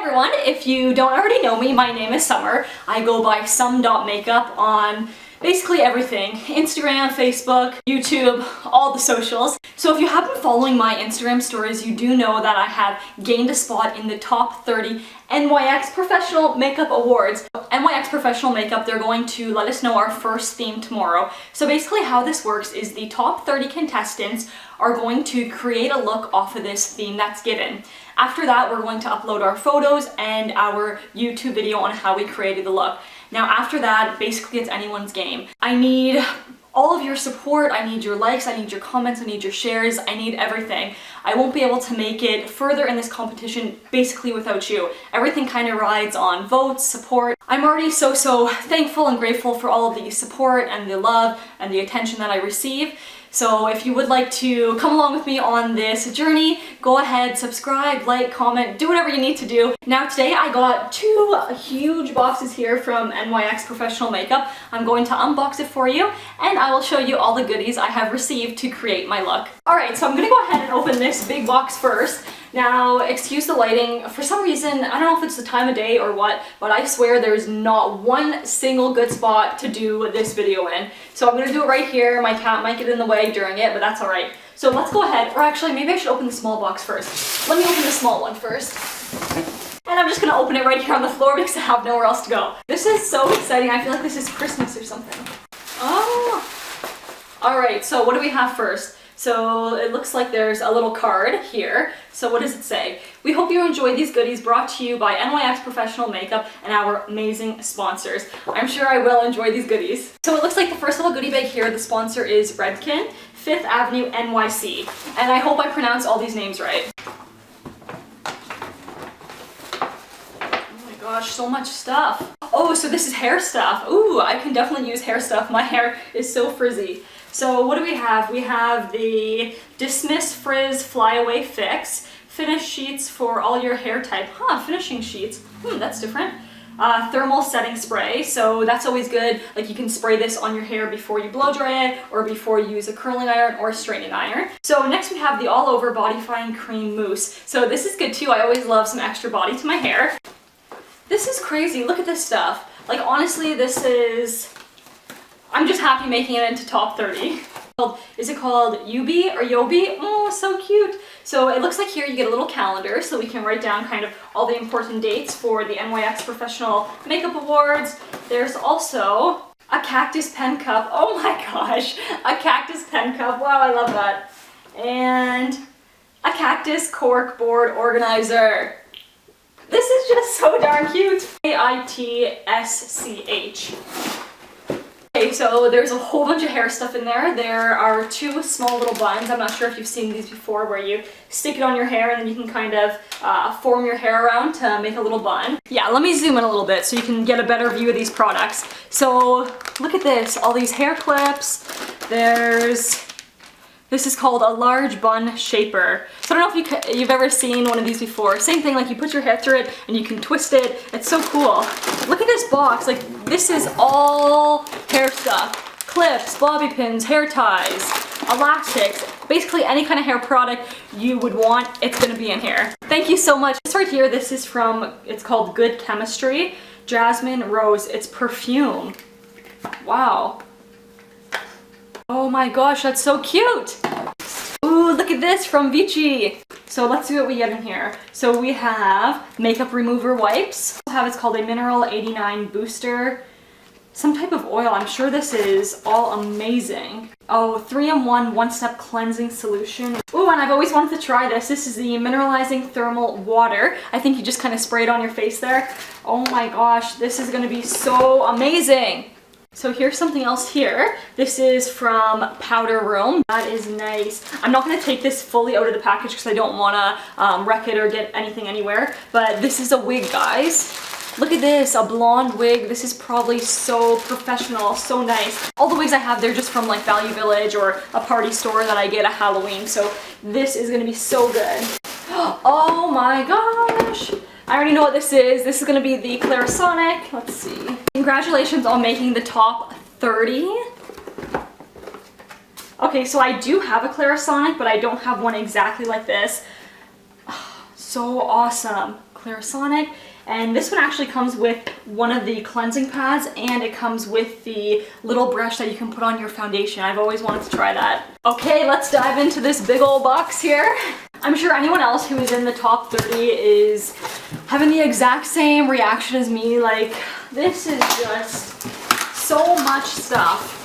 everyone, if you don't already know me, my name is Summer. I go by sum.makeup on basically everything. Instagram, Facebook, YouTube, all the socials. So if you have been following my Instagram stories, you do know that I have gained a spot in the top 30 NYX Professional Makeup Awards. NYX Professional Makeup, they're going to let us know our first theme tomorrow. So basically how this works is the top 30 contestants are going to create a look off of this theme that's given. After that, we're going to upload our photos and our YouTube video on how we created the look. Now after that, basically it's anyone's game. I need all of your support, I need your likes, I need your comments, I need your shares, I need everything. I won't be able to make it further in this competition basically without you. Everything kind of rides on votes, support. I'm already so thankful and grateful for all of the support and the love and the attention that I receive. So if you would like to come along with me on this journey, go ahead, subscribe, like, comment, do whatever you need to do. Now today I got two huge boxes here from NYX Professional Makeup. I'm going to unbox it for you and I will show you all the goodies I have received to create my look. Alright, so I'm gonna go ahead and open this big box first. Now, excuse the lighting, for some reason, I don't know if it's the time of day or what, but I swear there's not one single good spot to do this video in. So I'm going to do it right here. My cat might get in the way during it, but that's alright. So let's go ahead, or actually maybe I should open the small box first. Let me open the small one first. And I'm just going to open it right here on the floor because I have nowhere else to go. This is so exciting, I feel like this is Christmas or something. Oh! Alright, so what do we have first? So it looks like there's a little card here. So what does it say? We hope you enjoy these goodies brought to you by NYX Professional Makeup and our amazing sponsors. I'm sure I will enjoy these goodies. So it looks like the first little goodie bag here, the sponsor is Redken, 5th Avenue, NYC. And I hope I pronounce all these names right. Oh my gosh, so much stuff. Oh, so this is hair stuff. Ooh, I can definitely use hair stuff. My hair is so frizzy. So what do we have? We have the Dismiss Frizz Flyaway Fix. Finish sheets for all your hair type. Huh, finishing sheets. That's different. Thermal setting spray. So that's always good. Like you can spray this on your hair before you blow dry it or before you use a curling iron or a straightening iron. So next we have the All Over Bodifying Cream Mousse. So this is good too. I always love some extra body to my hair. This is crazy. Look at this stuff. Like honestly, this is... I'm just happy making it into top 30. Is it called Yubi or Yobi? Oh, so cute. So it looks like here you get a little calendar so we can write down kind of all the important dates for the NYX Professional Makeup Awards. There's also a cactus pen cup. Oh my gosh, a cactus pen cup. Wow, I love that. And a cactus cork board organizer. This is just so darn cute. AHHH. Okay, so there's a whole bunch of hair stuff in there. There are two small little buns. I'm not sure if you've seen these before where you stick it on your hair and then you can kind of form your hair around to make a little bun. Yeah, let me zoom in a little bit so you can get a better view of these products. So look at this, all these hair clips. This is called a large bun shaper. So I don't know if you've ever seen one of these before. Same thing, like you put your hair through it and you can twist it. It's so cool. Look at this box. Like this is all hair stuff. Clips, bobby pins, hair ties, elastics. Basically any kind of hair product you would want, it's gonna be in here. Thank you so much. This right here, this is from, it's called Good Chemistry. Jasmine Rose, it's perfume. Wow. Oh my gosh, that's so cute! Ooh, look at this from Vichy! So let's see what we get in here. So we have makeup remover wipes. We have, it's called a Mineral 89 Booster. Some type of oil, I'm sure this is all amazing. Oh, 3-in-1 one-step cleansing solution. Ooh, and I've always wanted to try this. This is the Mineralizing Thermal Water. I think you just kind of spray it on your face there. Oh my gosh, this is gonna be so amazing! So here's something else here. This is from Powder Room. That is nice. I'm not going to take this fully out of the package because I don't want to wreck it or get anything anywhere. But this is a wig, guys. Look at this, a blonde wig. This is probably so professional, so nice. All the wigs I have, they're just from like Value Village or a party store that I get at Halloween. So this is going to be so good. Oh my gosh. I already know what this is. This is going to be the Clarisonic. Let's see. Congratulations on making the top 30. Okay, so I do have a Clarisonic, but I don't have one exactly like this. So awesome. Clarisonic. And this one actually comes with one of the cleansing pads, and it comes with the little brush that you can put on your foundation. I've always wanted to try that. Okay, let's dive into this big old box here. I'm sure anyone else who is in the top 30 is having the exact same reaction as me. Like, this is just so much stuff.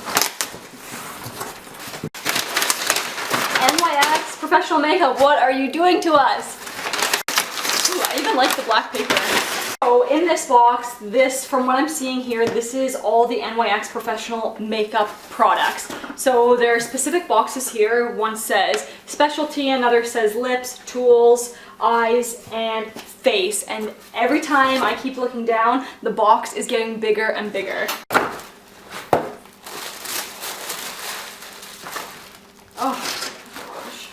NYX Professional Makeup, what are you doing to us? Ooh, I even like the black paper. So in this box, from what I'm seeing here, this is all the NYX Professional Makeup products. So there are specific boxes here. One says specialty, another says lips, tools, eyes, and face. And every time I keep looking down, the box is getting bigger and bigger. Oh gosh.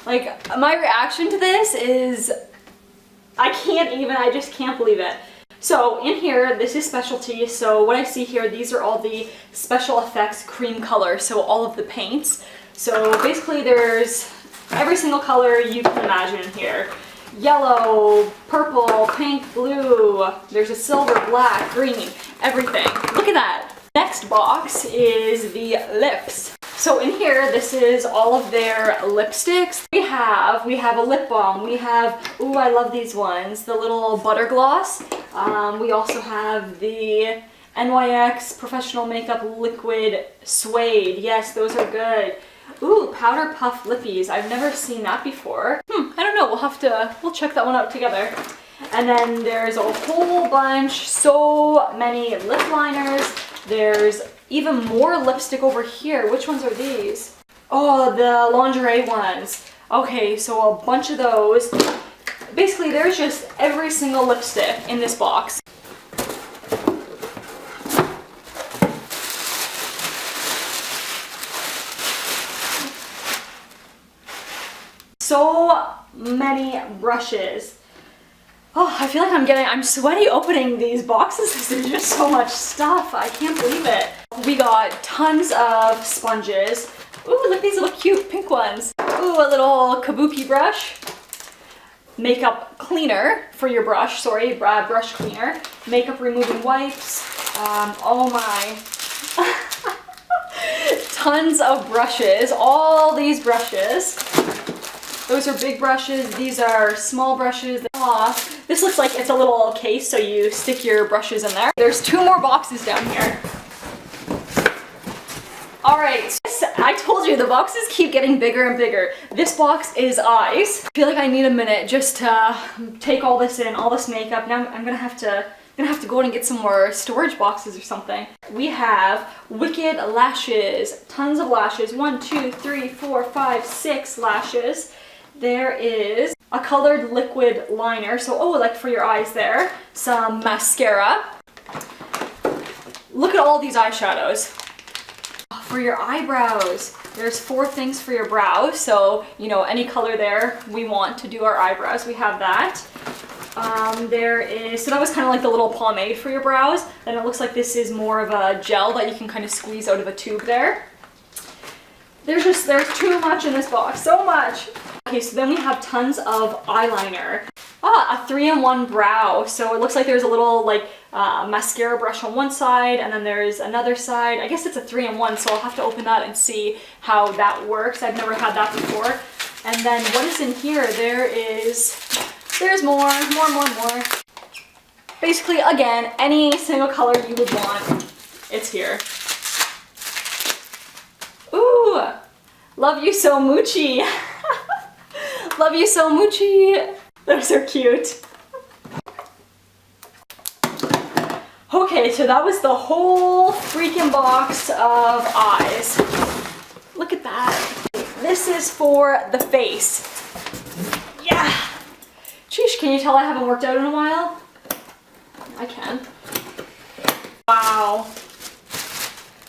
Like, my reaction to this is, I just can't believe it. So in here, this is specialty. So what I see here, these are all the special effects cream colors. So all of the paints. So basically there's every single color you can imagine here. Yellow, purple, pink, blue. There's a silver, black, green, everything. Look at that. Next box is the lips. So in here, this is all of their lipsticks. We have a lip balm. We have, ooh, I love these ones, the little butter gloss. We also have the NYX Professional Makeup Liquid Suede. Yes, those are good. Ooh, Powder Puff Lippies. I've never seen that before. I don't know, we'll check that one out together. And then there's a whole bunch, so many lip liners. There's even more lipstick over here. Which ones are these? Oh, the lingerie ones. Okay, so a bunch of those. Basically, there's just every single lipstick in this box. So many brushes. Oh, I feel like I'm sweaty opening these boxes. There's just so much stuff. I can't believe it. We got tons of sponges. Ooh, look at these little cute pink ones. Ooh, a little kabuki brush. Makeup cleaner for your brush, sorry, brush cleaner. Makeup removing wipes. Oh my. Tons of brushes, all these brushes. Those are big brushes, these are small brushes. This looks like it's a little case, so you stick your brushes in there. There's 2 more boxes down here. Alright, I told you the boxes keep getting bigger and bigger. This box is eyes. I feel like I need a minute just to take all this in, all this makeup. Now I'm gonna have to go and get some more storage boxes or something. We have Wicked lashes, tons of lashes. 1, 2, 3, 4, 5, 6 lashes. There is a colored liquid liner, so like for your eyes there. Some mascara. Look at all these eyeshadows. For your eyebrows, there's 4 things for your brows, so you know, any color there we want to do our eyebrows, we have that. There is, so that was kind of like the little pomade for your brows. Then it looks like this is more of a gel that you can kind of squeeze out of a tube there. There's too much in this box, so much. Okay, so then we have tons of eyeliner. A 3-in-1 brow. So it looks like there's a little like mascara brush on one side, and then there's another side. I guess it's a 3-in-1, so I'll have to open that and see how that works. I've never had that before. And then what is in here? There's more. Basically, again, any single color you would want, it's here. Ooh, love you so Moochie. Love you so Moochie. Those are cute. Okay, so that was the whole freaking box of eyes. Look at that. This is for the face. Yeah. Sheesh, can you tell I haven't worked out in a while? I can. Wow.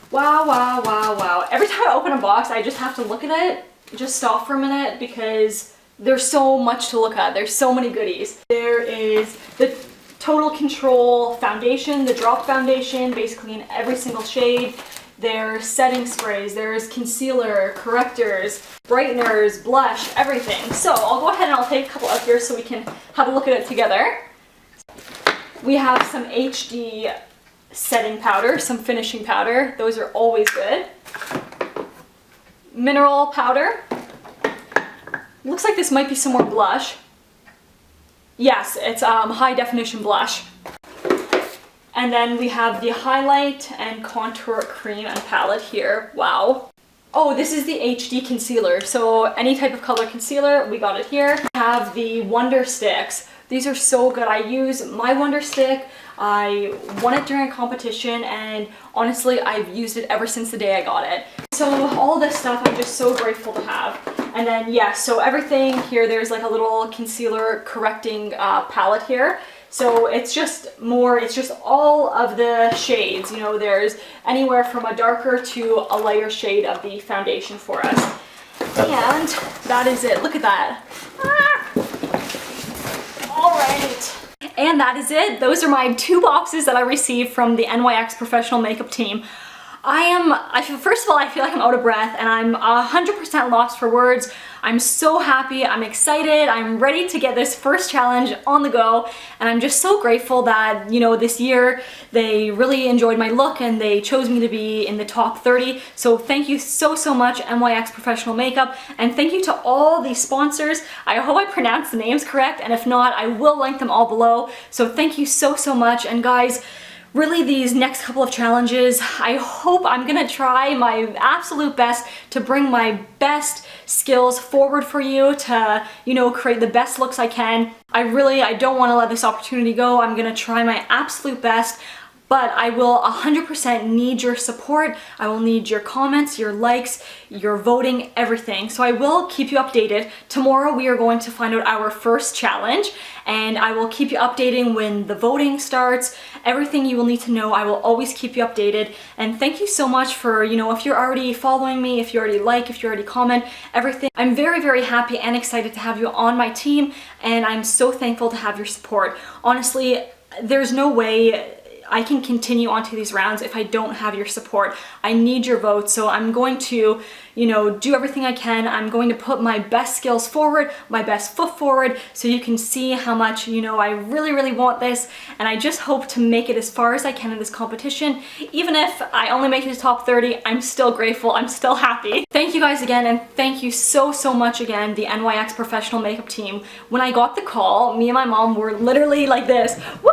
Wow. Every time I open a box, I just have to look at it, just stop for a minute, because there's so much to look at. There's so many goodies. There is the Total Control foundation, the drop foundation, basically in every single shade. there's setting sprays, there's concealer, correctors, brighteners, blush, everything. So I'll go ahead and I'll take a couple out here so we can have a look at it together. We have some HD setting powder, some finishing powder. Those are always good. Mineral powder. Looks like this might be some more blush. Yes, it's high definition blush. And then we have the highlight and contour cream and palette here. Wow. Oh, this is the HD concealer. So any type of color concealer, we got it here. We have the Wonder Sticks. These are so good. I use my Wonder Stick. I won it during a competition and honestly, I've used it ever since the day I got it. So all this stuff I'm just so grateful to have. And then yeah, so everything here, there's like a little concealer correcting palette here. So it's just all of the shades, you know, there's anywhere from a darker to a lighter shade of the foundation for us. And that is it. Look at that. All right. And that is it. Those are my 2 boxes that I received from the NYX Professional Makeup team. First of all, I feel like I'm out of breath and I'm 100% lost for words. I'm so happy, I'm excited, I'm ready to get this first challenge on the go, and I'm just so grateful that, you know, this year they really enjoyed my look and they chose me to be in the top 30. So thank you so much, NYX Professional Makeup, and thank you to all the sponsors. I hope I pronounced the names correct, and if not, I will link them all below. So thank you so much, and guys, really these next couple of challenges, I hope I'm gonna try my absolute best to bring my best skills forward for you to, you know, create the best looks I can. I don't want to let this opportunity go. I'm gonna try my absolute best. But I will 100% need your support. I will need your comments, your likes, your voting, everything. So I will keep you updated. Tomorrow we are going to find out our first challenge, and I will keep you updating when the voting starts. Everything you will need to know, I will always keep you updated. And thank you so much for, you know, if you're already following me, if you already like, if you already comment, everything. I'm very happy and excited to have you on my team, and I'm so thankful to have your support. Honestly, there's no way I can continue onto these rounds if I don't have your support. I need your vote, so I'm going to, you know, do everything I can. I'm going to put my best skills forward, my best foot forward, so you can see how much, you know, I really want this, and I just hope to make it as far as I can in this competition. Even if I only make it to top 30, I'm still grateful, I'm still happy. Thank you guys again, and thank you so much again, the NYX Professional Makeup team. When I got the call, me and my mom were literally like this. Woo!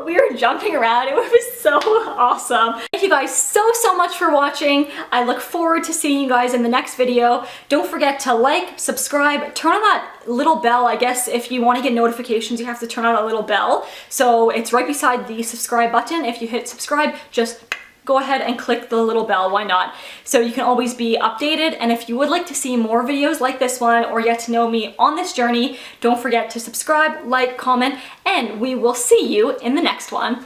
We were jumping around. It was so awesome. Thank you guys so much for watching. I look forward to seeing you guys in the next video. Don't forget to like, subscribe, turn on that little bell. I guess if you want to get notifications, you have to turn on a little bell. So it's right beside the subscribe button. If you hit subscribe, just go ahead and click the little bell, why not? So you can always be updated, and if you would like to see more videos like this one or get to know me on this journey, don't forget to subscribe, like, comment, and we will see you in the next one.